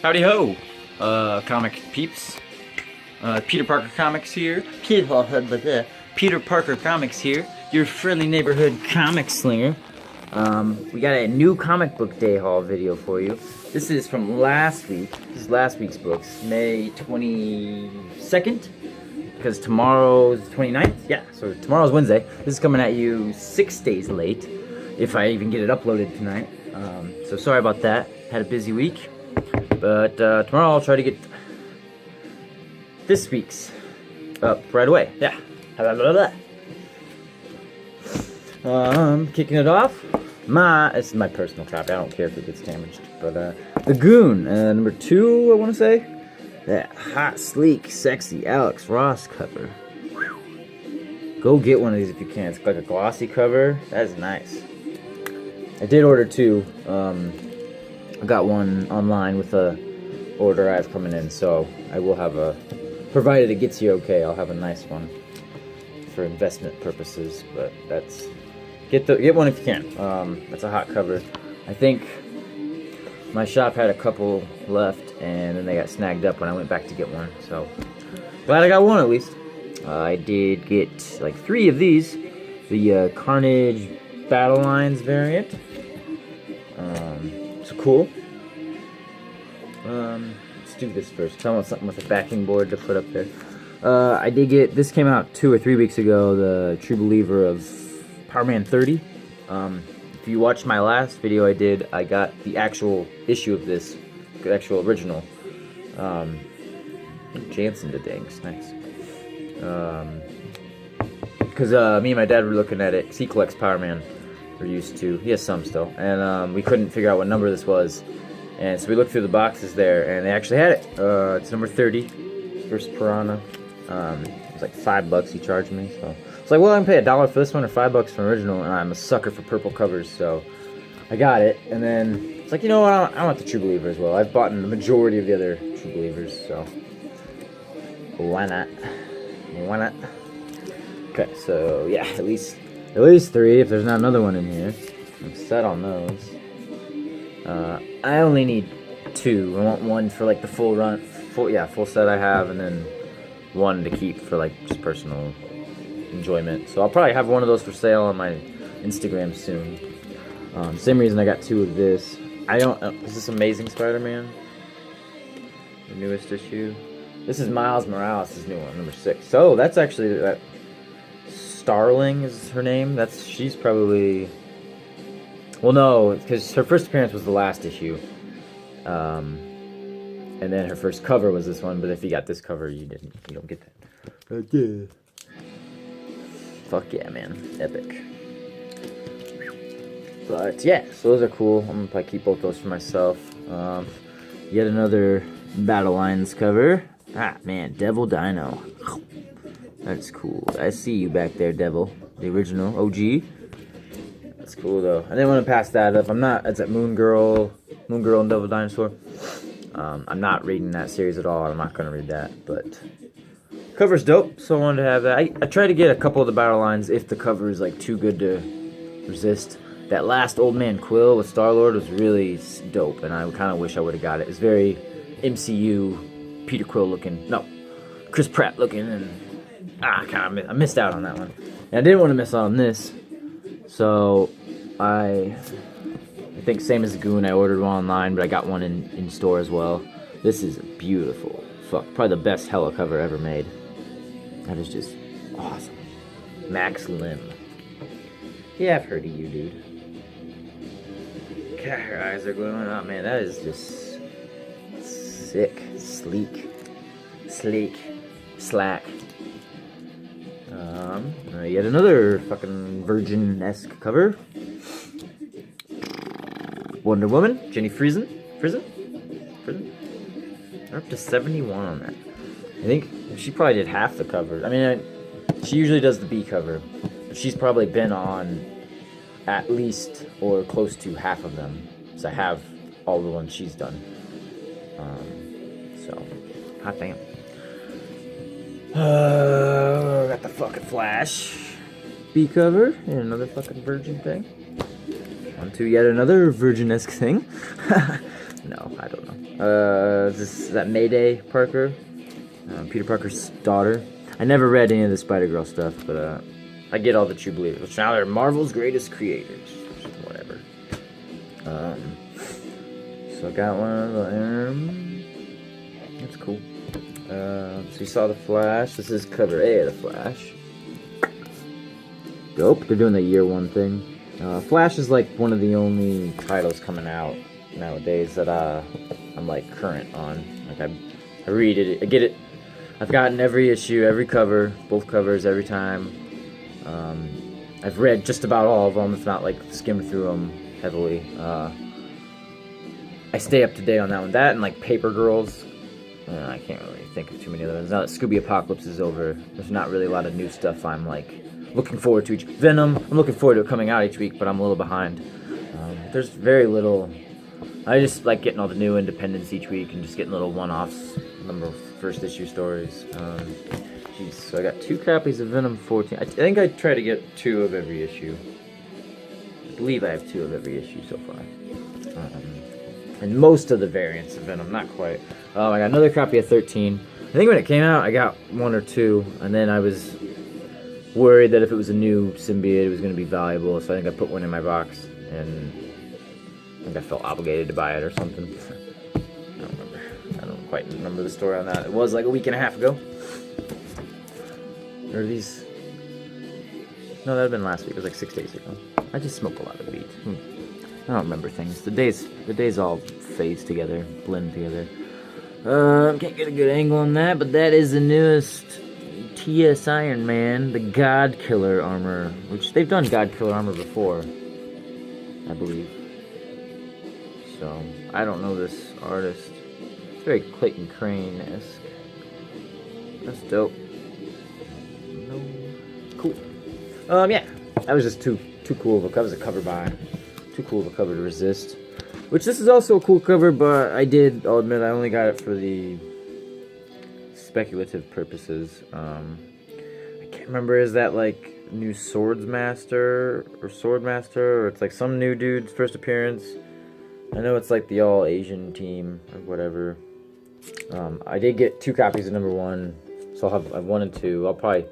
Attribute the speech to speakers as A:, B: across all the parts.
A: Howdy ho, comic peeps. Peter Parker Comics here. Peter Parker Comics here, your friendly neighborhood comic slinger. We got a new comic book day haul video for you. This is from last week. This is last week's books, May 22nd, because tomorrow's 29th. Yeah, so tomorrow's Wednesday. This is coming at you 6 days late, if I even get it uploaded tonight. So sorry about that. Had a busy week. But tomorrow I'll try to get this week's up right away. Yeah. Kicking it off. This is my personal copy. I don't care if it gets damaged. But The Goon, number 2, I want to say. That hot, sleek, sexy Alex Ross cover. Go get one of these if you can. It's like a glossy cover. That is nice. I did order 2. I got one online with a order I have coming in, so I will have a, provided it gets you okay, I'll have a nice one for investment purposes. But that's get one if you can. That's a hot cover. I think my shop had a couple left, and then they got snagged up when I went back to get one. So glad I got one at least. I did get like 3 of these. The Carnage Battle Lines variant. Cool. Let's do this first. I want something with a backing board to put up there. I did get, this came out 2 or 3 weeks ago, the True Believer of Power Man 30. If you watched my last video I got the actual issue of this, the actual original. Jansen did things, nice. Because me and my dad were looking at it, because he collects Power Man. We're used to. He has some still, and we couldn't figure out what number this was, and so we looked through the boxes there, and they actually had it. It's number 30, first Piranha. It was like $5 he charged me, so it's like, well, I can pay $1 for this one or $5 for original, and I'm a sucker for purple covers, so I got it. And then it's like, you know what? I want the True Believer as well. I've bought the majority of the other True Believers, so why not? Why not? Okay, so yeah, at least 3 if there's not another one in here. I'm set on those. I only need 2. I want one for like the full set I have, and then one to keep for like just personal enjoyment. So I'll probably have one of those for sale on my Instagram soon. Same reason I got 2 of this. Is this Amazing Spider-Man? The newest issue. This is Miles Morales' new one, number 6. So that's actually that. Starling is her name. She's probably, well, no, because her first appearance was the last issue, and then her first cover was this one. But if you got this cover, you don't get that. Yeah. Fuck yeah, man, epic. But yeah, so those are cool. I'm gonna probably keep both those for myself. Yet another Battle Lines cover. Ah man, Devil Dino. That's cool. I see you back there, Devil. The original OG. That's cool though. I didn't want to pass that up. It's that Moon Girl and Devil Dinosaur. I'm not reading that series at all. I'm not gonna read that, but cover's dope, so I wanted to have that. I tried to get a couple of the Battle Lines if the cover is like too good to resist. That last Old Man Quill with Star-Lord was really dope, and I kind of wish I would have got it. It's very MCU Peter Quill looking. No, Chris Pratt looking, and I missed out on that one. And I didn't want to miss out on this. So I think same as the Goon, I ordered one online, but I got one in store as well. This is beautiful. Probably the best Hella cover ever made. That is just awesome. Max Lim. Yeah, I've heard of you, dude. God, her eyes are glowing. Oh man, that is just sick, sleek, slack. Yet another fucking Virgin-esque cover. Wonder Woman, Jenny Friesen. They're up to 71 on that. I think she probably did half the cover. I mean, she usually does the B cover. But she's probably been on at least or close to half of them. So I have all the ones she's done. So, hot damn. Got the fucking Flash B cover and another fucking Virgin thing. On to yet another Virgin-esque thing. No, I don't know. Is that Mayday Parker? Peter Parker's daughter. I never read any of the Spider-Girl stuff, but I get all the True Believers, which now they're Marvel's greatest creators. Whatever. So I got one of them. That's cool. So you saw the Flash. This is cover A of the Flash. Dope. They're doing the year one thing. Flash is like one of the only titles coming out nowadays that I'm like current on. Like I read it, I get it. I've gotten every issue, every cover, both covers every time. I've read just about all of them, if not like skimmed through them heavily. I stay up to date on that one. That and like Paper Girls. I can't really think of too many other ones. Now that Scooby Apocalypse is over, there's not really a lot of new stuff I'm like looking forward to. Venom, I'm looking forward to it coming out each week, but I'm a little behind. There's very little. I just like getting all the new independents each week and just getting little one-offs, number first issue stories. Jeez, so I got 2 copies of Venom 14. I think I try to get 2 of every issue. I believe I have 2 of every issue so far. And most of the variants of Venom, not quite. I got another copy of 13. I think when it came out, I got 1 or 2, and then I was worried that if it was a new symbiote, it was going to be valuable, so I think I put one in my box, and I think I felt obligated to buy it or something. I don't remember. I don't quite remember the story on that. It was like a week and a half ago. Or these... No, that would have been last week. It was like 6 days ago. I just smoke a lot of weed. I don't remember things. The days all phase together, blend together. Can't get a good angle on that, but that is the newest TS Iron Man, the God Killer armor, which they've done God Killer armor before, I believe. So, I don't know this artist. It's very Clayton Crane-esque. That's dope. No. Cool. Yeah, that was just too cool of a cover. That was a cover by. Too cool of a cover to resist. Which this is also a cool cover, but I'll admit I only got it for the speculative purposes. I can't remember, is that like new Swordsmaster or it's like some new dude's first appearance. I know it's like the all Asian team or whatever. I did get 2 copies of number 1, so I'll have 1 and 2. I'll probably,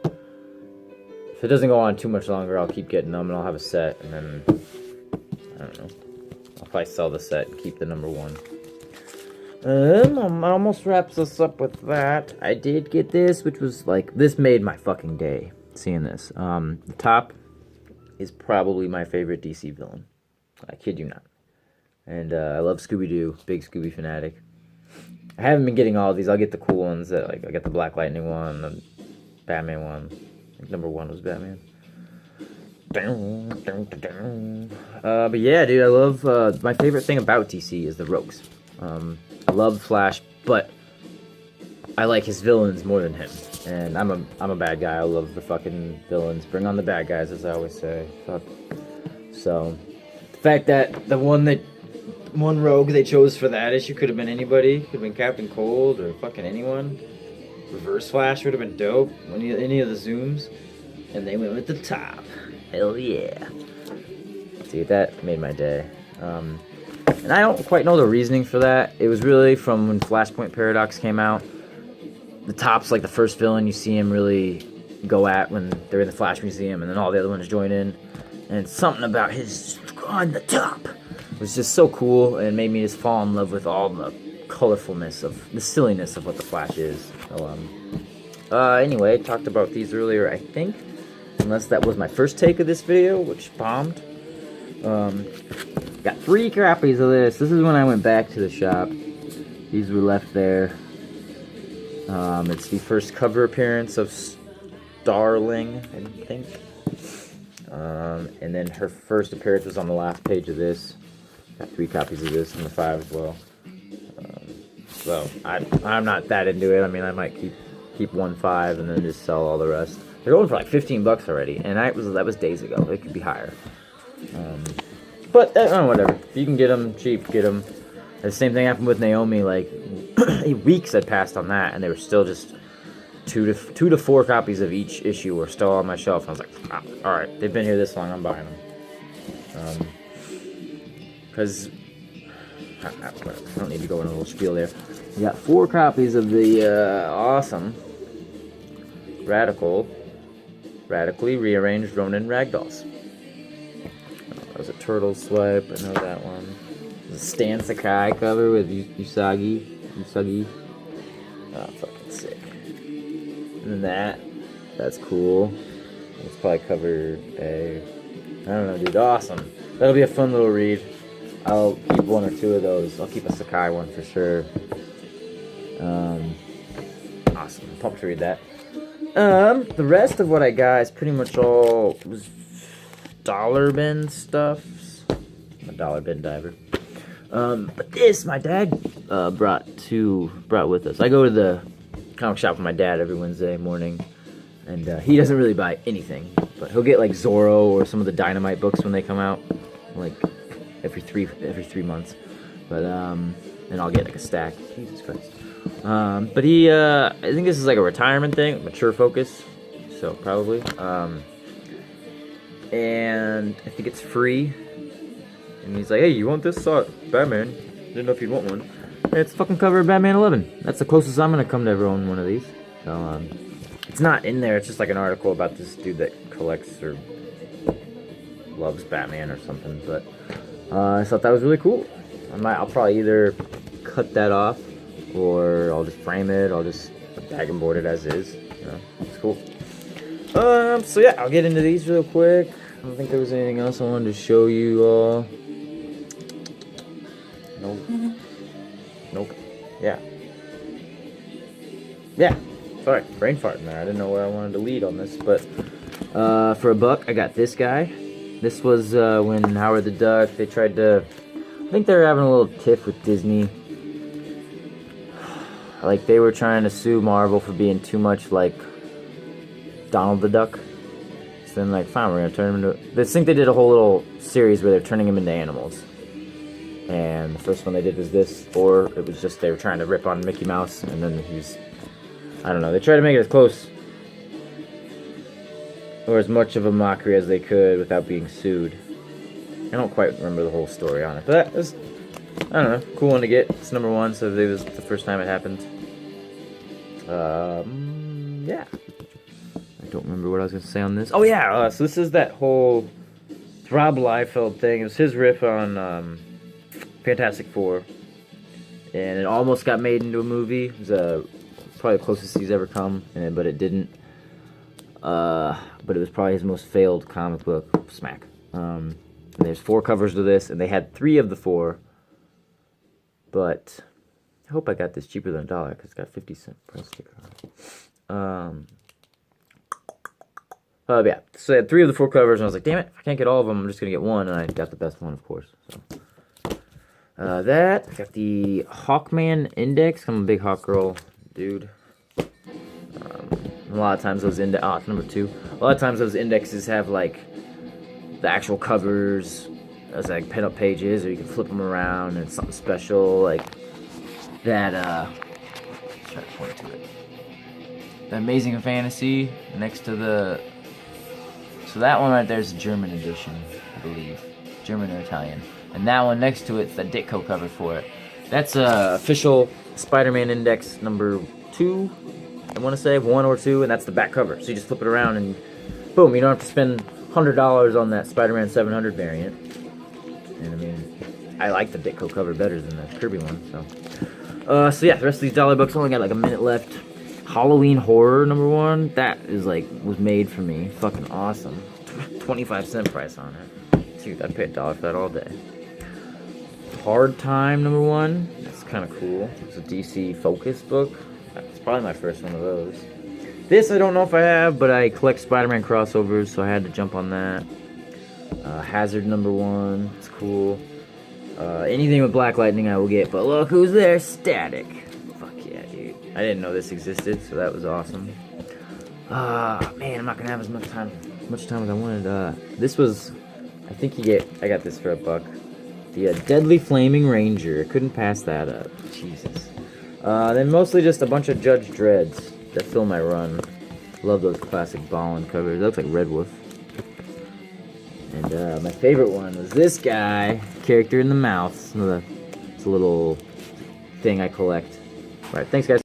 A: if it doesn't go on too much longer, I'll keep getting them and I'll have a set, and then I don't know. I'll probably sell the set and keep the number 1. Almost wraps us up with that. I did get this, which was like, this made my fucking day, seeing this. The top is probably my favorite DC villain. I kid you not. And I love Scooby-Doo, big Scooby fanatic. I haven't been getting all of these. I'll get the cool ones. I got the Black Lightning one, the Batman one. I think number 1 was Batman. But yeah, dude, I love, my favorite thing about DC is the rogues. I love Flash, but I like his villains more than him. And I'm a bad guy. I love the fucking villains. Bring on the bad guys, as I always say. Fuck. So, the fact that the one rogue they chose for that issue could have been anybody. Could have been Captain Cold or fucking anyone. Reverse Flash would have been dope. Any of the Zooms. And they went with the top. Hell yeah. Dude, that made my day. And I don't quite know the reasoning for that. It was really from when Flashpoint Paradox came out. The top's like the first villain you see him really go at when they're in the Flash Museum, and then all the other ones join in. And something about his on the top was just so cool, and made me just fall in love with all the colorfulness of the silliness of what the Flash is. So, anyway, I talked about these earlier, I think. Unless that was my first take of this video, which bombed. Got 3 copies of this. This is when I went back to the shop. These were left there. It's the first cover appearance of Starling, I think. And then her first appearance was on the last page of this. Got 3 copies of this, number 5 as well. So I'm not that into it. I mean, I might keep 1-5 and then just sell all the rest. They're going for like $15 already, and that was days ago. It could be higher. But whatever. If you can get them cheap, get them. The same thing happened with Naomi. Like weeks had passed on that, and they were still just 2 to 4 copies of each issue were still on my shelf. And I was like, all right, they've been here this long. I'm buying them. Because I don't need to go into a little spiel there. We got 4 copies of the awesome radically rearranged Ronin Ragdolls. That was a turtle swipe. I know that one. The Stan Sakai cover with Usagi. Oh, fucking sick. And then that's cool. It's probably cover A. I don't know, dude. Awesome. That'll be a fun little read. I'll keep 1 or 2 of those. I'll keep a Sakai one for sure. Awesome. I'm pumped to read that. The rest of what I got is pretty much all was dollar bin stuff. I'm a dollar bin diver. But this, my dad brought with us. I go to the comic shop with my dad every Wednesday morning, and he doesn't really buy anything, but he'll get like Zorro or some of the Dynamite books when they come out, like every three months. But and I'll get like a stack. Jesus Christ. But he, I think this is like a retirement thing, mature focus, so probably. And I think it's free. And he's like, hey, you want this? Batman. Didn't know if you'd want one. And it's fucking cover of Batman 11. That's the closest I'm gonna come to ever own one of these. So, it's not in there. It's just like an article about this dude that collects or loves Batman or something. But I thought that was really cool. I'll probably either cut that off, or I'll just frame it. I'll just bag and board it as is. You know, it's cool. So yeah, I'll get into these real quick. I don't think there was anything else I wanted to show you all. Nope. Yeah. Sorry, brain fart there. I didn't know where I wanted to lead on this, but for $1, I got this guy. This was when Howard the Duck, they tried to, I think they were having a little tiff with Disney. Like, they were trying to sue Marvel for being too much like Donald the Duck. So then, like, fine, we're gonna turn him into... I think they did a whole little series where they're turning him into animals. And the first one they did was this, or it was just they were trying to rip on Mickey Mouse, and then he's... I don't know, they tried to make it as close or as much of a mockery as they could without being sued. I don't quite remember the whole story on it, but that was... I don't know, cool one to get. It's #1, so it was the first time it happened. Yeah. I don't remember what I was going to say on this. Oh yeah, so this is that whole Rob Liefeld thing. It was his riff on Fantastic Four, and it almost got made into a movie. It was probably the closest he's ever come, but it didn't. But it was probably his most failed comic book smack. And there's 4 covers to this, and they had 3 of the 4. But I hope I got this cheaper than $1 because it's got 50-cent price sticker on it. Yeah, so I had 3 of the 4 covers, and I was like, damn it, if I can't get all of them, I'm just going to get one, and I got the best one, of course. So I got the Hawkman Index. I'm a big Hawk Girl dude. A lot of times those it's #2. A lot of times those indexes have, like, the actual covers as like pin-up pages, or you can flip them around and it's something special, like that try to point to it. The Amazing Fantasy next to the, so that one right there is the German edition, I believe, German or Italian, and that one next to it's the Ditko cover for it. That's official Spider-Man Index #2, I want to say 1 or 2, and that's the back cover. So you just flip it around and boom, you don't have to spend $100 on that Spider-Man 700 variant. And I mean, I like the Ditko cover better than the Kirby one, so. So yeah, the rest of these dollar books only got like a minute left. Halloween Horror #1, that is like, was made for me. Fucking awesome. 25-cent price on it. Dude, I'd pay $1 for that all day. Hard Time #1, that's kind of cool. It's a DC Focus book. It's probably my first one of those. This I don't know if I have, but I collect Spider-Man crossovers, so I had to jump on that. Hazard #1, it's cool. Anything with Black Lightning I will get, but look who's there, Static. Fuck yeah, dude. I didn't know this existed, so that was awesome. Man, I'm not gonna have as much time as I wanted. This was, I think I got this for $1. The Deadly Flaming Ranger, couldn't pass that up, Jesus. Then mostly just a bunch of Judge Dreads that fill my run. Love those classic Ballin covers, that looks like Red Wolf. And my favorite one was this guy, Character in the Mouth. It's a little thing I collect. All right, thanks guys.